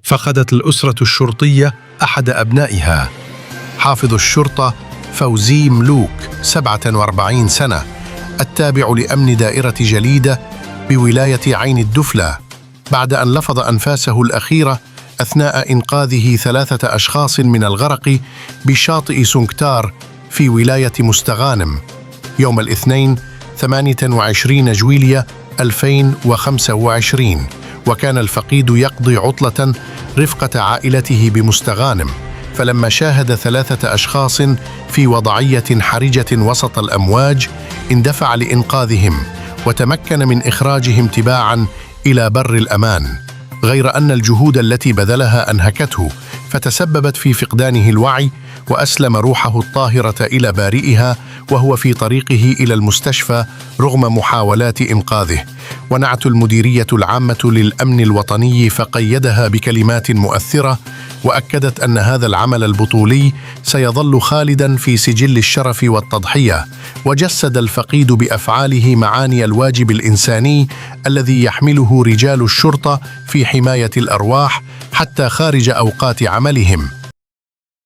فقدت الأسرة الشرطية أحد أبنائها، حافظ الشرطة فوزي ملوك 47 سنة، التابع لأمن دائرة جليدة بولاية عين الدفلة، بعد أن لفظ أنفاسه الأخيرة أثناء إنقاذه 3 أشخاص من الغرق بشاطئ سنكتار في ولاية مستغانم يوم الاثنين 28 جويلية 2025. وكان الفقيد يقضي عطلة رفقة عائلته بمستغانم، فلما شاهد 3 أشخاص في وضعية حرجة وسط الأمواج اندفع لإنقاذهم وتمكن من إخراجهم تباعاً إلى بر الأمان، غير أن الجهود التي بذلها أنهكته، فتسببت في فقدانه الوعي وأسلم روحه الطاهرة إلى بارئها وهو في طريقه إلى المستشفى رغم محاولات إنقاذه. ونعت المديرية العامة للأمن الوطني فقيدها بكلمات مؤثرة، وأكدت أن هذا العمل البطولي سيظل خالداً في سجل الشرف والتضحية، وجسد الفقيد بأفعاله معاني الواجب الإنساني الذي يحمله رجال الشرطة في حماية الأرواح حتى خارج أوقات عملهم.